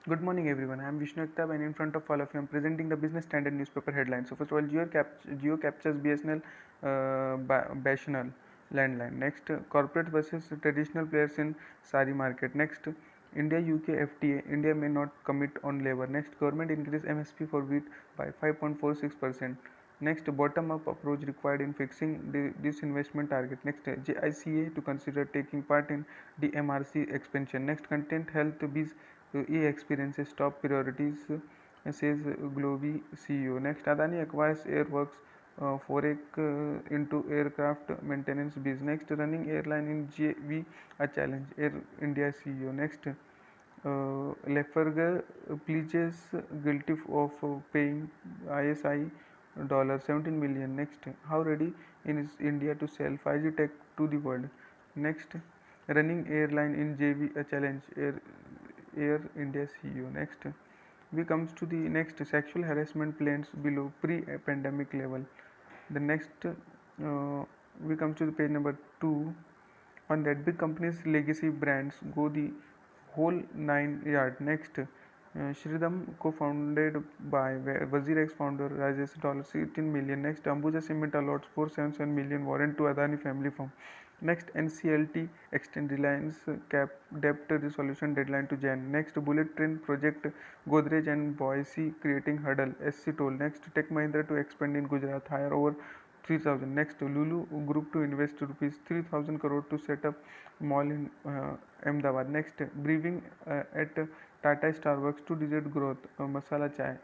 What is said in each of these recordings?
Good morning, everyone. I am Vishnu Ektab, and in front of all of you, I am presenting the Business Standard newspaper headlines. So, first of all, Jio captures BSNL BSNL landline. Next, corporate versus traditional players in sari market. Next, India UK FTA. India may not commit on labor. Next, government increase MSP for wheat by 5.46%. Next, bottom-up approach required in fixing this investment target. Next, JICA to consider taking part in DMRC expansion. Next, content health biz e-experiences top priorities, says Glovi CEO. Next, Adani acquires Airworks foray into aircraft maintenance business. Next, running airline in JV a challenge. Air India CEO. Next, Lafarge pleads guilty of paying ISI $17 million. Next, how ready is India to sell 5G tech to the world? Next, running airline in JV a challenge. Air India CEO. Next, we comes to the next sexual harassment plans below pre-pandemic level. The next, we come to the page number 2. On that, big companies legacy brands go the whole 9 yard. Next, Shridham co-founded by WazirX founder raises $18 million. Next, Ambuja Cement allots 477 million warrant to Adani family firm. Next, NCLT extend Reliance cap debt resolution deadline to Jan. Next, bullet train project Godrej and Boise creating hurdle. SC toll. Next, Tech Mahindra to expand in Gujarat, hire over 3,000. Next, Lulu Group to invest rupees 3,000 crore to set up mall in Ahmedabad. Next, briefing at Tata Starbucks 2 digit growth. Masala chai.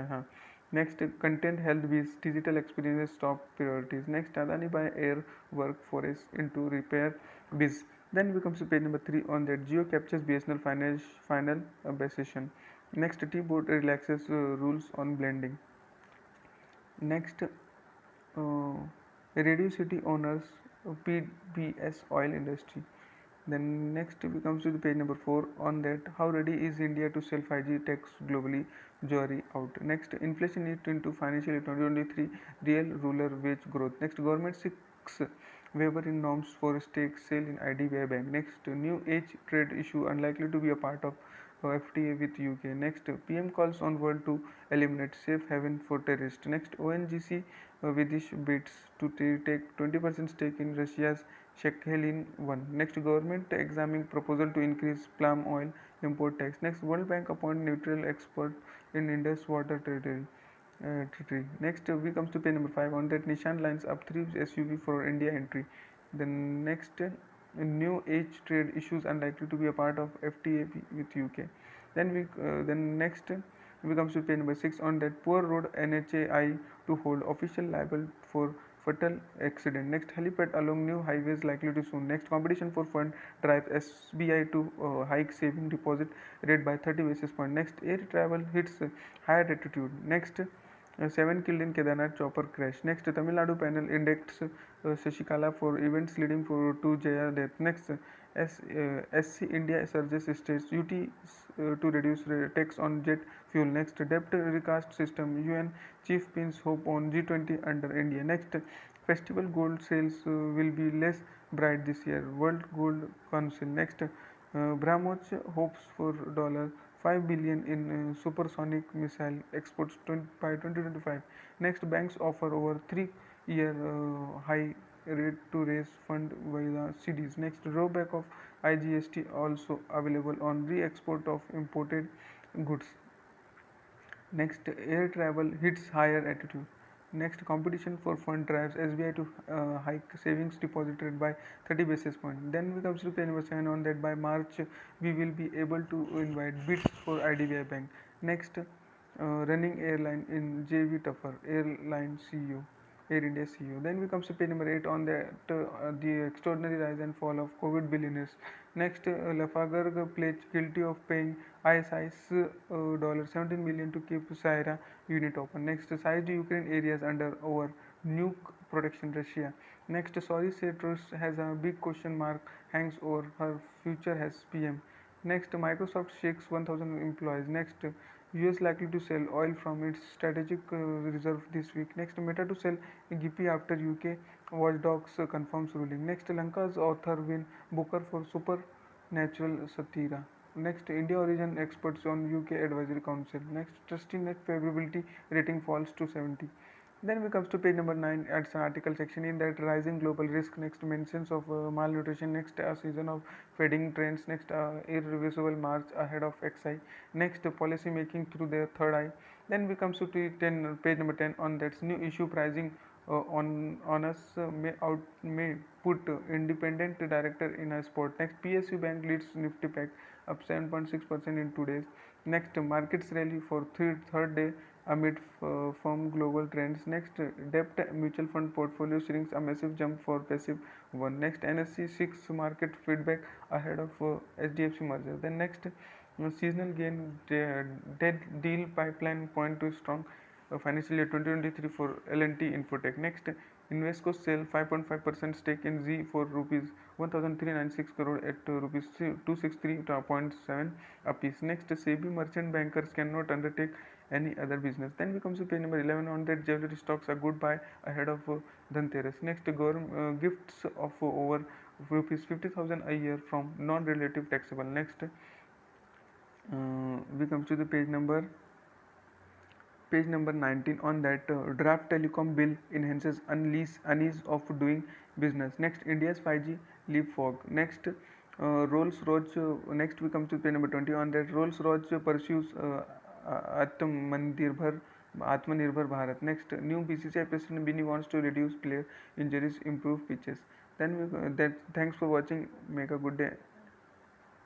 Haan. Next, content health biz digital experiences top priorities. Next, Adani by air workforce into repair biz. Then we come to page number 3. On that, Geo captures BSNL final session. Next, T-Board relaxes rules on blending. Next, Radio City owners PBS oil industry. Then next we comes to the page number 4. On that, how ready is India to sell 5G techs globally? Jury out. Next, inflation it into financial year 2023 real rural wage growth. Next, government seeks waiver in norms for stake sale in IDBI Bank. Next, new age trade issue unlikely to be a part of FTA with UK. Next, PM calls on world to eliminate safe haven for terrorists. Next, ONGC Vidish bids to take 20% stake in Russia's Sakhalin 1. Next, government examining proposal to increase palm oil import tax. Next, World Bank appoint neutral expert in Indus water territory. Next, we comes to page number 5. On that, Nissan lines up 3 SUV for India entry. Then next, new age trade issues unlikely to be a part of FTA with UK. Then next we comes to page number 6. On that, poor road NHAI to hold official liable for fatal accident. Next, helipad along new highways likely to soon. Next, competition for fund drives SBI to hike saving deposit rate by 30 basis point. Next, air travel hits higher altitude. Next, 7 killed in Kedarnath chopper crash. Next, Tamil Nadu panel indicts Shashikala for events leading to Jaya death. Next, SC India surges states UT to reduce tax on jet fuel. Next, debt recast system. UN chief pins hope on G20 under India. Next, festival gold sales will be less bright this year. World Gold Council. Next, BrahMos hopes for $5 billion in supersonic missile exports by 2025. Next, banks offer over 3 year high rate to raise fund via CDs. Next, drawback of IGST also available on re-export of imported goods. Next, air travel hits higher altitude. Next, competition for fund drives SBI to hike savings deposit rate by 30 basis point. Then we come to page number 7. On that, by March we will be able to invite bids for IDBI Bank. Next, running airline in JV tougher. Airline CEO. Air India CEO. Then we come to page number 8. On that, the extraordinary rise and fall of COVID billionaires. Next, Lafarge pledged guilty of paying ISIS $17 million to keep Syria unit open. Next, sized Ukraine areas under over nuke protection Russia. Next, sorry Citrus has a big question mark hangs over her future as PM. Next, Microsoft shakes 1,000 employees. Next, US likely to sell oil from its strategic reserve this week. Next, Meta to sell GP after UK watchdogs confirms ruling. Next, Lanka's author win Booker for supernatural satira. Next, India origin experts on UK Advisory Council. Next, trustee net favorability rating falls to 70. Then we comes to page number 9. It's an article section in that rising global risk. Next, mentions of malnutrition. Next, a season of feeding trends. Next, irreversible march ahead of XI. Next, policy making through their third eye. Then we comes to page number 10 on that's new issue pricing on us may put independent director in a spot. Next, PSU Bank leads Nifty pack up 7.6% in 2 days. Next, markets rally for third day amid firm global trends. Next, debt mutual fund portfolio shrinks a massive jump for passive one. Next, NSE 6 market feedback ahead of HDFC merger. Then next, seasonal gain dead deal pipeline point to strong financial year 2023 for L&T Infotech. Next, Invesco sell 5.5% stake in Z for rupees 1396 crore at rupees 263.7 apiece. Next, SEBI merchant bankers cannot undertake any other business. Then we come to page number 11 on that jewelry stocks are good buy ahead of Dhanteras. Next, gifts of over rupees 50,000 a year from non-relative taxable. Next, we come to the page number 19 on that draft telecom bill enhances unease of doing business. Next, India's 5G leapfrog. Next, Rolls-Royce. Next, we come to page number 20 on that Rolls-Royce pursues Atmanirbhar Bharat. Next, new BCCI president Bini wants to reduce player injuries, improve pitches. Then thanks for watching. Make a good day.